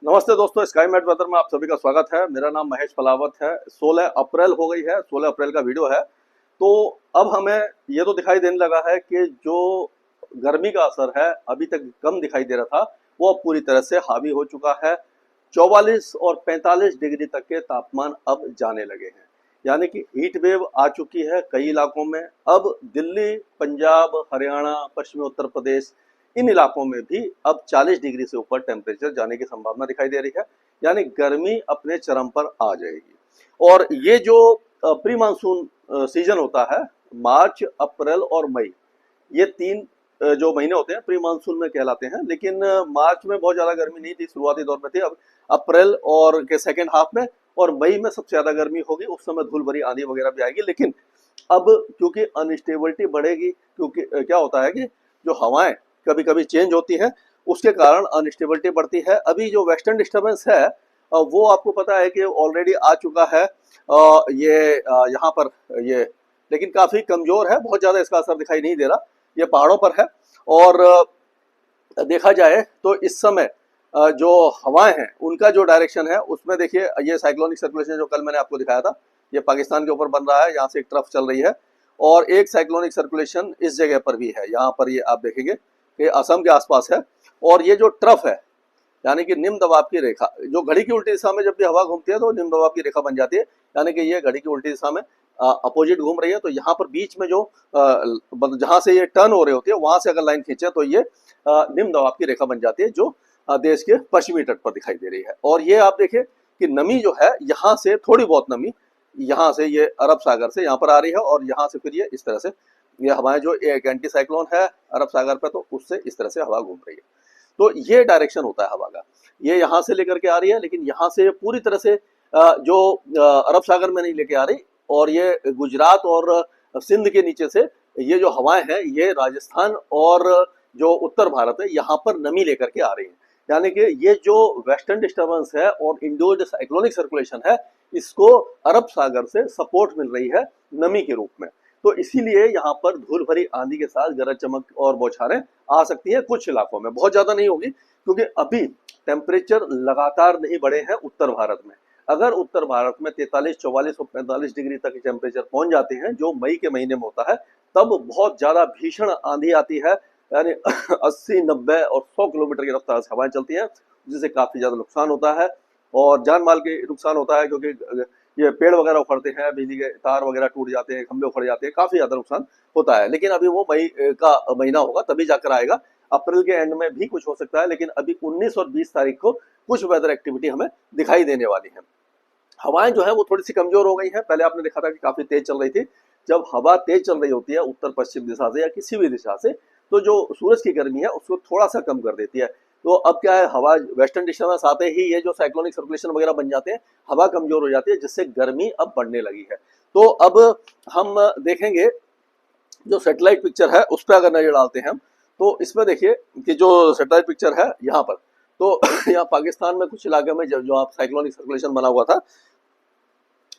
नमस्ते दोस्तों, sky mat weather में आप सभी का स्वागत है। मेरा नाम महेश पलावत है। 16 अप्रैल हो गई है, 16 अप्रैल का वीडियो है। तो अब हमें ये तो दिखाई देने लगा है कि जो गर्मी का असर है अभी तक कम दिखाई दे रहा था, वो अब पूरी तरह से हावी हो चुका है। 44 और 45 डिग्री तक के तापमान अब जाने लगे हैं, यानी कि हीट वेव आ चुकी है कई इलाकों में। अब दिल्ली, पंजाब, हरियाणा, पश्चिमी उत्तर प्रदेश, इन इलाकों में भी अब 40 डिग्री से ऊपर टेम्परेचर जाने की संभावना दिखाई दे रही है, यानी गर्मी अपने चरम पर आ जाएगी। और ये जो प्री मानसून सीजन होता है, मार्च, अप्रैल और मई, ये तीन जो महीने होते हैं प्री मानसून में कहलाते हैं। लेकिन मार्च में बहुत ज्यादा गर्मी नहीं थी, शुरुआती दौर में थी। अब अप्रैल और के सेकेंड हाफ में और मई में सबसे ज्यादा गर्मी होगी। उस समय धूल भरी आंधी वगैरह भी आएगी। लेकिन अब क्योंकि अनस्टेबिलिटी बढ़ेगी, क्योंकि क्या होता है कि जो हवाएं कभी कभी चेंज होती है, उसके कारण अनस्टेबिलिटी बढ़ती है। अभी जो वेस्टर्न डिस्टर्बेंस है वो आपको पता है कि ऑलरेडी आ चुका है। ये यहाँ पर ये, लेकिन काफी कमजोर है, बहुत ज्यादा इसका असर दिखाई नहीं दे रहा। ये पहाड़ों पर है। और देखा जाए तो इस समय जो हवाएं हैं उनका जो डायरेक्शन है उसमें देखिए, ये साइक्लोनिक सर्कुलेशन जो कल मैंने आपको दिखाया था, ये पाकिस्तान के ऊपर बन रहा है। यहाँ से एक ट्रफ चल रही है और एक साइक्लोनिक सर्कुलेशन इस जगह पर भी है। यहाँ पर ये आप देखेंगे कि असम के आसपास है। और ये जो ट्रफ है, यानी कि निम्न दबाव की रेखा, जो घड़ी की उल्टी दिशा में जब भी हवा घूमती है तो निम्न दबाव की रेखा बन जाती है। यानी कि ये घड़ी की उल्टी दिशा में अपोजिट घूम रही है। तो यहाँ पर बीच में जो जहां से ये टर्न हो रही होती है, वहां से अगर लाइन खींचे तो ये निम्न दबाव की रेखा बन जाती है, जो देश के पश्चिमी तट पर दिखाई दे रही है। और ये आप देखिए कि नमी जो है, यहाँ से थोड़ी बहुत नमी यहाँ से ये अरब सागर से यहाँ पर आ रही है, और यहाँ से फिर ये इस तरह से ये हवाएं, जो एक एंटी साइक्लोन है अरब सागर पर, तो उससे इस तरह से हवा घूम रही है। तो ये डायरेक्शन होता है हवा का, ये यहाँ से लेकर के आ रही है, लेकिन यहाँ से पूरी तरह से जो अरब सागर में नहीं लेके आ रही। और ये गुजरात और सिंध के नीचे से ये जो हवाएं हैं, ये राजस्थान और जो उत्तर भारत है, यहाँ पर नमी लेकर के आ रही है। यानी कि ये जो वेस्टर्न डिस्टर्बेंस है और इंडो जो साइक्लोनिक सर्कुलेशन है, इसको अरब सागर से सपोर्ट मिल रही है नमी के रूप में। तो इसीलिए यहाँ पर धूल भरी आंधी के साथ गरज चमक और बौछारें आ सकती हैं कुछ इलाकों में। बहुत ज्यादा नहीं होगी, क्योंकि अभी टेम्परेचर लगातार नहीं बढ़े हैं उत्तर भारत में। अगर उत्तर भारत में 43, 44 और 45 डिग्री तक टेम्परेचर पहुंच जाते हैं, जो मई के महीने में होता है, तब बहुत ज्यादा भीषण आंधी आती है। यानी 80, 90 और 100 किलोमीटर की रफ्तार से हवाएं चलती हैं, जिससे काफी ज्यादा नुकसान होता है और जान माल के नुकसान होता है। क्योंकि ये पेड़ वगैरह उखड़ते हैं, बिजली के तार वगैरह टूट जाते हैं, खंभे उखड़ जाते हैं, काफी ज्यादा नुकसान होता है। लेकिन अभी वो मई का महीना होगा, तभी जाकर आएगा। अप्रैल के एंड में भी कुछ हो सकता है, लेकिन अभी 19 और 20 तारीख को कुछ वेदर एक्टिविटी हमें दिखाई देने वाली है। हवाएं जो है वो थोड़ी सी कमजोर हो गई हैं। पहले आपने देखा था कि काफी तेज चल रही थी। जब हवा तेज चल रही होती है उत्तर पश्चिम दिशा से या किसी भी दिशा से, तो जो सूरज की गर्मी है उसको थोड़ा सा कम कर देती है। तो अब क्या है, हवा वेस्टर्न डिस्टर्बेंस आते ही ये जो साइक्लोनिक सर्कुलेशन वगैरह बन जाते हैं, हवा कमजोर हो जाती है, जिससे गर्मी अब बढ़ने लगी है। तो अब हम देखेंगे जो सैटेलाइट पिक्चर है उस पर अगर नजर डालते हैं हम, तो इसमें देखिए कि जो सैटेलाइट पिक्चर है यहाँ पर, तो यहाँ पाकिस्तान में कुछ इलाके में जो आप साइक्लोनिक सर्कुलेशन बना हुआ था,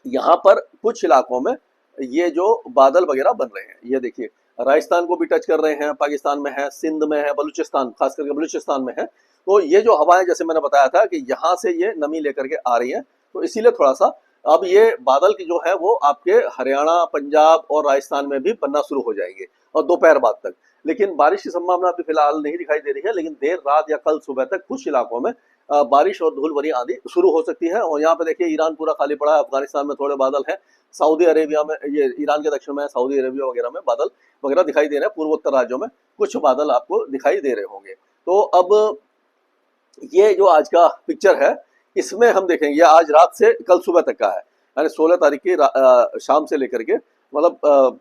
यहाँ पर कुछ इलाकों में ये जो बादल वगैरह बन रहे हैं, ये देखिए राजस्थान को भी टच कर रहे हैं, पाकिस्तान में है, सिंध में है, बलूचिस्तान, खास करके बलूचिस्तान में है। तो ये जो हवाएं, जैसे मैंने बताया था कि यहाँ से ये नमी लेकर के आ रही है, तो इसीलिए थोड़ा सा अब ये बादल की जो है वो आपके हरियाणा, पंजाब और राजस्थान में भी बनना शुरू हो जाएंगे और दोपहर बाद तक। लेकिन बारिश की संभावना अभी फिलहाल नहीं दिखाई दे रही है, लेकिन देर रात या कल सुबह तक कुछ इलाकों में बारिश और धूल भरी आंधी शुरू हो सकती है। और यहाँ पे देखिए ईरान पूरा खाली पड़ा है, अफगानिस्तान में थोड़े बादल हैं, सऊदी अरेबिया में, ये ईरान के दक्षिण में सऊदी अरेबिया वगैरह में बादल वगैरह दिखाई दे रहे हैं। पूर्वोत्तर राज्यों में कुछ बादल आपको दिखाई दे रहे होंगे। तो अब ये जो आज का पिक्चर है, इसमें हम देखेंगे, ये आज रात से कल सुबह तक का है, यानी 16 तारीख की शाम से लेकर के, मतलब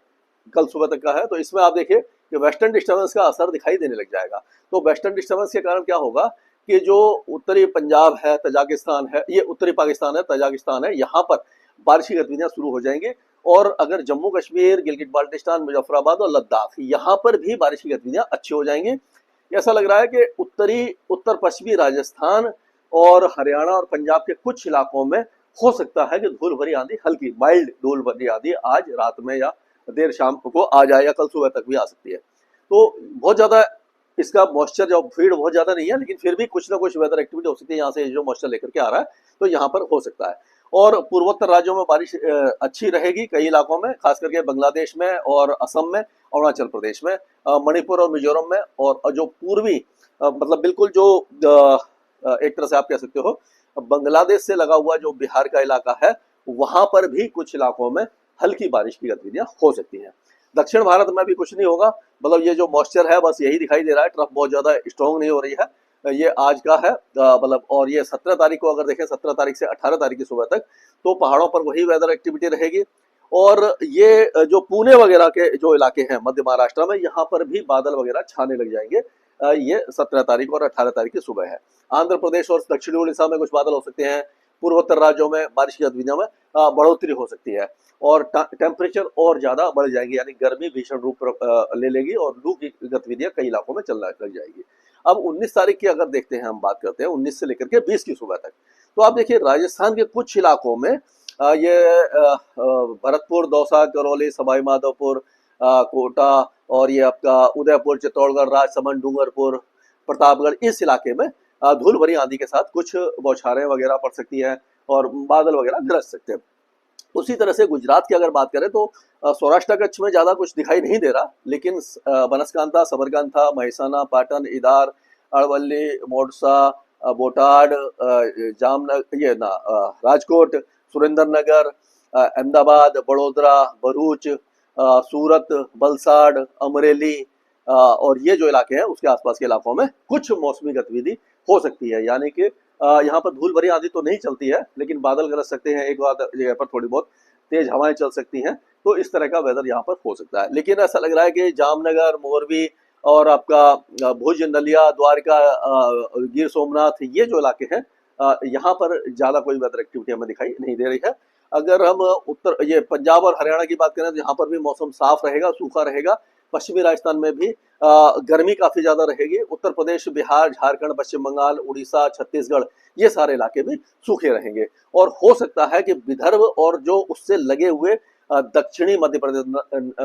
कल सुबह तक का है। तो इसमें आप देखिए कि वेस्टर्न डिस्टर्बेंस का असर दिखाई देने लग जाएगा। तो वेस्टर्न डिस्टर्बेंस के कारण क्या होगा कि जो उत्तरी पंजाब है, तजाकिस्तान है, ये उत्तरी पाकिस्तान है, तजाकिस्तान है, यहाँ पर बारिश की गतिविधियां शुरू हो जाएंगी। और अगर जम्मू कश्मीर, गिलगित बाल्टिस्तान, मुजफ्फराबाद और लद्दाख, यहाँ पर भी बारिश की गतिविधियां अच्छी हो जाएंगी। ऐसा लग रहा है कि उत्तर पश्चिमी राजस्थान और हरियाणा और पंजाब के कुछ इलाकों में हो सकता है कि धूल भरी आंधी, हल्की माइल्ड धूल भरी आंधी आज रात में या देर शाम को आ जाए, या कल सुबह तक भी आ सकती है। तो बहुत ज्यादा इसका मॉइस्चर जो फील्ड बहुत ज्यादा नहीं है, लेकिन फिर भी कुछ ना कुछ वेदर एक्टिविटी हो सकती है यहाँ से जो मॉइस्चर लेकर के आ रहा है, तो यहाँ पर हो सकता है। और पूर्वोत्तर राज्यों में बारिश अच्छी रहेगी कई इलाकों में, खास करके बांग्लादेश में और असम में, अरुणाचल प्रदेश में, मणिपुर और मिजोरम में, और जो पूर्वी मतलब बिल्कुल जो एक तरह से आप कह सकते हो बांग्लादेश से लगा हुआ जो बिहार का इलाका है, वहां पर भी कुछ इलाकों में हल्की बारिश की गतिविधियां हो सकती हैं। दक्षिण भारत में भी कुछ नहीं होगा, मतलब ये जो मॉइस्चर है बस यही दिखाई दे रहा है, ट्रफ बहुत ज्यादा स्ट्रॉन्ग नहीं हो रही है। ये आज का है मतलब, और ये 17 तारीख को अगर देखें, 17 तारीख से 18 तारीख की सुबह तक, तो पहाड़ों पर वही वेदर एक्टिविटी रहेगी। और ये जो पुणे वगैरह के जो इलाके हैं मध्य महाराष्ट्र में, यहाँ पर भी बादल वगैरह छाने लग जाएंगे। ये 17 तारीख और 18 तारीख की सुबह है। आंध्र प्रदेश और दक्षिणी उड़ीसा में कुछ बादल हो सकते हैं। पूर्वोत्तर राज्यों में बारिश की गतिविधियों में बढ़ोतरी हो सकती है, और टेम्परेचर और ज्यादा बढ़ जाएगी, यानी गर्मी भीषण रूप ले लेगी और लू की गतिविधियां कई इलाकों में चलने लग जाएगी। अब 19 तारीख की अगर देखते हैं, हम बात करते हैं 19 से लेकर के 20 की सुबह तक, तो आप देखिए राजस्थान के कुछ इलाकों में ये भरतपुर, दौसा, करौली, सवाई माधोपुर, कोटा, और ये आपका उदयपुर, चित्तौड़गढ़, राजसमंद, डूंगरपुर, प्रतापगढ़, इस इलाके में धूल भरी आंधी के साथ कुछ बौछारें वगैरह पड़ सकती है और बादल वगैरह गरज सकते हैं। उसी तरह से गुजरात की अगर बात करें तो सौराष्ट्र कच्छ में ज्यादा कुछ दिखाई नहीं दे रहा, लेकिन बनासकांठा, सबरकांठा, महसाना, पाटन, इदार, अरवल्ली, मोडसा, बोटाड, जामनगर, ये ना राजकोट, सुरेंद्रनगर, अहमदाबाद, बड़ोदरा, भरूच, सूरत, वलसाड, अमरेली, और ये जो इलाके हैं उसके आसपास के इलाकों में कुछ मौसमी गतिविधि हो सकती है। यानी कि यहाँ पर धूल भरी आंधी तो नहीं चलती है, लेकिन बादल गरज सकते हैं, एक बार जगह पर थोड़ी बहुत तेज हवाएं चल सकती हैं, तो इस तरह का वेदर यहाँ पर हो सकता है। लेकिन ऐसा लग रहा है कि जामनगर, मोरबी और आपका भुज, नलिया, द्वारका, गिर सोमनाथ, ये जो इलाके हैं यहाँ पर ज्यादा कोई वेदर एक्टिविटी हमें दिखाई नहीं दे रही है। अगर हम उत्तर ये पंजाब और हरियाणा की बात करें तो यहाँ पर भी मौसम साफ रहेगा, सूखा रहेगा। पश्चिमी राजस्थान में भी गर्मी काफी ज्यादा रहेगी। उत्तर प्रदेश, बिहार, झारखंड, पश्चिम बंगाल, उड़ीसा, छत्तीसगढ़, ये सारे इलाके भी सूखे रहेंगे। और हो सकता है कि विदर्भ और जो उससे लगे हुए दक्षिणी मध्य प्रदेश,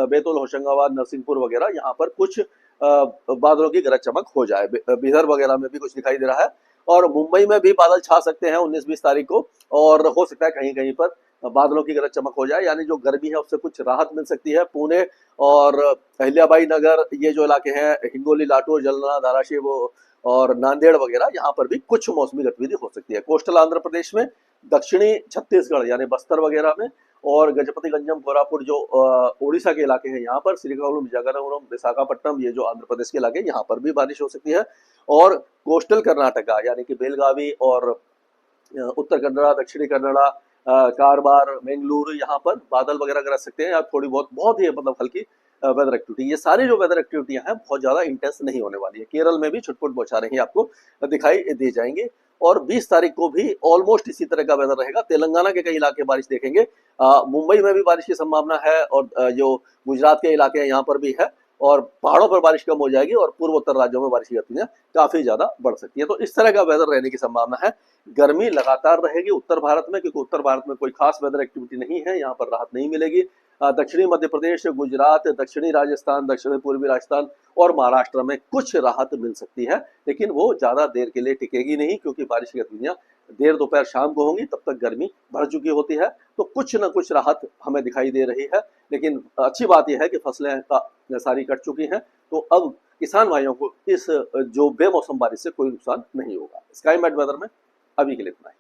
बैतूल, होशंगाबाद, नरसिंहपुर वगैरह, यहाँ पर कुछ बादलों की गरज चमक हो जाए। विदर्भ वगैरह में भी कुछ दिखाई दे रहा है, और मुंबई में भी बादल छा सकते हैं 19-20 तारीख को, और हो सकता है कहीं कहीं पर बादलों की गरज चमक हो जाए, यानी जो गर्मी है उससे कुछ राहत मिल सकती है। पुणे और अहिल्याबाई नगर, ये जो इलाके हैं, हिंगोली, लातूर, जालना, धाराशिव और नांदेड़ वगैरह, यहाँ पर भी कुछ मौसमी गतिविधि हो सकती है। कोस्टल आंध्र प्रदेश में, दक्षिणी छत्तीसगढ़ यानी बस्तर वगैरह में, और गजपतिगंजम, कोरापुट जो उड़ीसा के इलाके हैं, यहाँ पर श्रीकाकुलम, विजयनगरम, विशाखापट्टनम, ये जो आंध्र प्रदेश के इलाके, यहाँ पर भी बारिश हो सकती है। और कोस्टल कर्नाटका यानी कि बेलगावी और उत्तर कन्नड़ा, दक्षिणी कन्नड़ा, कारवार, बेंगलुरु, यहाँ पर बादल वगैरह गरज सकते हैं, या थोड़ी बहुत ही मतलब हल्की वेदर एक्टिविटी। ये सारी जो वेदर एक्टिविटियां हैं बहुत ज्यादा इंटेंस नहीं होने वाली है। केरल में भी छुटपुट बौछारें ही आपको दिखाई दी जाएंगे। और 20 तारीख को भी ऑलमोस्ट इसी तरह का वेदर रहेगा। तेलंगाना के कई इलाके बारिश देखेंगे, मुंबई में भी बारिश की संभावना है, और जो गुजरात के इलाके हैं यहाँ पर भी है, और पहाड़ों पर बारिश कम हो जाएगी, और पूर्वोत्तर राज्यों में बारिश की गतिविधियां काफी ज्यादा बढ़ सकती है। तो इस तरह का वेदर रहने की संभावना है। गर्मी लगातार रहेगी उत्तर भारत में, क्योंकि उत्तर भारत में कोई खास वेदर एक्टिविटी नहीं है, यहाँ पर राहत नहीं मिलेगी। दक्षिणी मध्य प्रदेश, गुजरात, दक्षिणी राजस्थान, दक्षिणी पूर्वी राजस्थान और महाराष्ट्र में कुछ राहत मिल सकती है, लेकिन वो ज्यादा देर के लिए टिकेगी नहीं, क्योंकि बारिश की गतिविधियां देर दोपहर शाम को होंगी, तब तक गर्मी बढ़ चुकी होती है। तो कुछ न कुछ राहत हमें दिखाई दे रही है, लेकिन अच्छी बात यह है कि फसलें सारी कट चुकी हैं, तो अब किसान भाइयों को इस जो बेमौसम बारिश से कोई नुकसान नहीं होगा। स्काई मैट वेदर में अभी के लिए इतना ही।